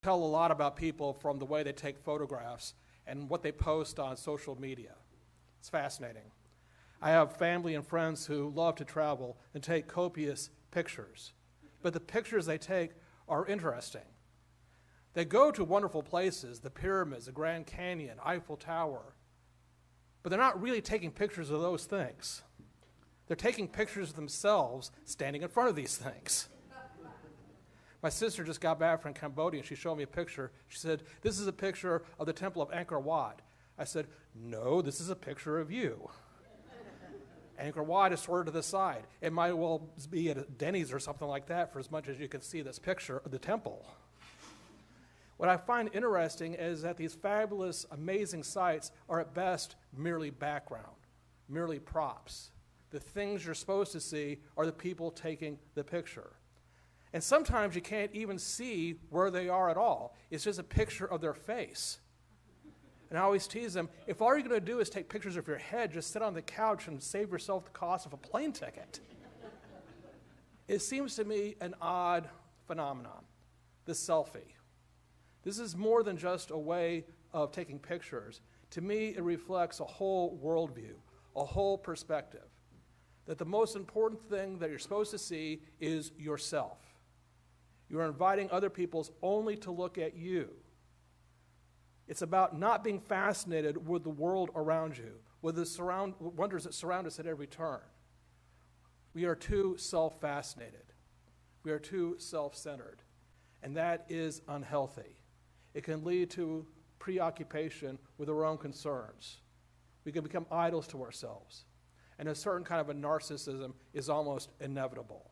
tell a lot about people from the way they take photographs and what they post on social media. It's fascinating. I have family and friends who love to travel and take copious pictures, but the pictures they take are interesting. They go to wonderful places, the pyramids, the Grand Canyon, Eiffel Tower, but they're not really taking pictures of those things. They're taking pictures of themselves standing in front of these things. My sister just got back from Cambodia, and she showed me a picture. She said, "This is a picture of the Temple of Angkor Wat." I said, "No, this is a picture of you." Angkor Wat is sort of to the side. It might well be at a Denny's or something like that for as much as you can see this picture of the temple. What I find interesting is that these fabulous, amazing sites are at best merely background, merely props. The things you're supposed to see are the people taking the picture. And sometimes you can't even see where they are at all. It's just a picture of their face. And I always tease them, if all you're going to do is take pictures of your head, just sit on the couch and save yourself the cost of a plane ticket. It seems to me an odd phenomenon, the selfie. This is more than just a way of taking pictures. To me, it reflects a whole worldview, a whole perspective, that the most important thing that you're supposed to see is yourself. You're inviting other people only to look at you. It's about not being fascinated with the world around you, with the wonders that surround us at every turn. We are too self-fascinated. We are too self-centered, and that is unhealthy. It can lead to preoccupation with our own concerns. We can become idols to ourselves, and a certain kind of a narcissism is almost inevitable.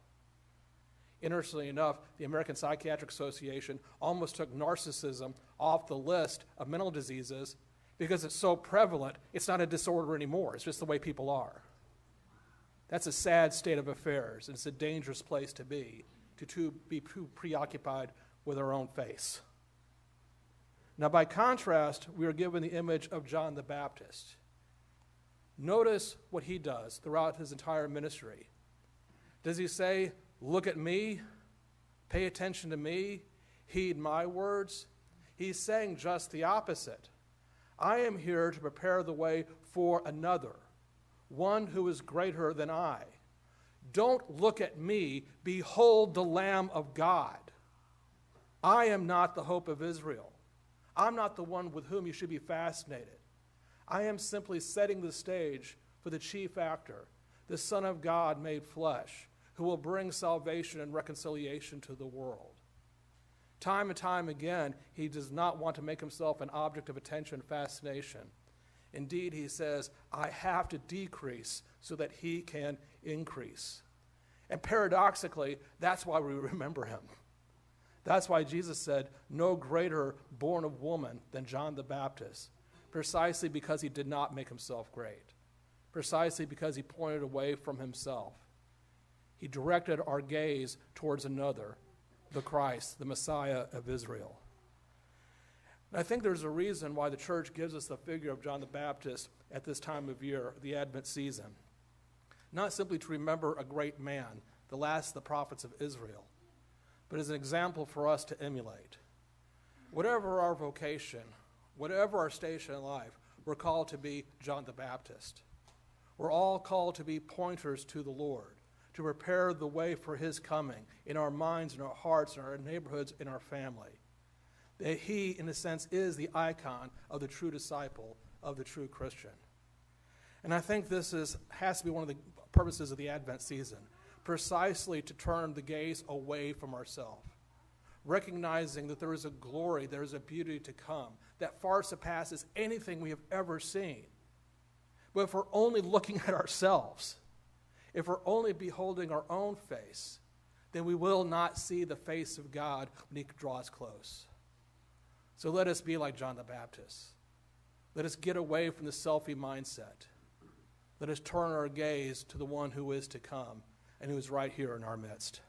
Interestingly enough, the American Psychiatric Association almost took narcissism off the list of mental diseases because it's so prevalent, it's not a disorder anymore. It's just the way people are. That's a sad state of affairs, and it's a dangerous place to be too preoccupied with our own face. Now, by contrast, we are given the image of John the Baptist. Notice what he does throughout his entire ministry. Does he say, "Look at me, pay attention to me, heed my words"? He's saying just the opposite. I am here to prepare the way for another, one who is greater than I. Don't look at me, behold the Lamb of God. I am not the hope of Israel. I'm not the one with whom you should be fascinated. I am simply setting the stage for the chief actor, the Son of God made flesh, who will bring salvation and reconciliation to the world. Time and time again, he does not want to make himself an object of attention and fascination. Indeed, he says, I have to decrease so that he can increase. And paradoxically, that's why we remember him. That's why Jesus said, no greater born of woman than John the Baptist, precisely because he did not make himself great, precisely because he pointed away from himself. He directed our gaze towards another, the Christ, the Messiah of Israel. And I think there's a reason why the church gives us the figure of John the Baptist at this time of year, the Advent season. Not simply to remember a great man, the last of the prophets of Israel, but as an example for us to emulate. Whatever our vocation, whatever our station in life, we're called to be John the Baptist. We're all called to be pointers to the Lord, to prepare the way for his coming in our minds, in our hearts, in our neighborhoods, in our family. That he, in a sense, is the icon of the true disciple, of the true Christian. And I think this has to be one of the purposes of the Advent season, precisely to turn the gaze away from ourselves, recognizing that there is a glory, there is a beauty to come that far surpasses anything we have ever seen. But if we're only looking at ourselves, if we're only beholding our own face, then we will not see the face of God when he draws close. So let us be like John the Baptist. Let us get away from the selfie mindset. Let us turn our gaze to the one who is to come and who is right here in our midst.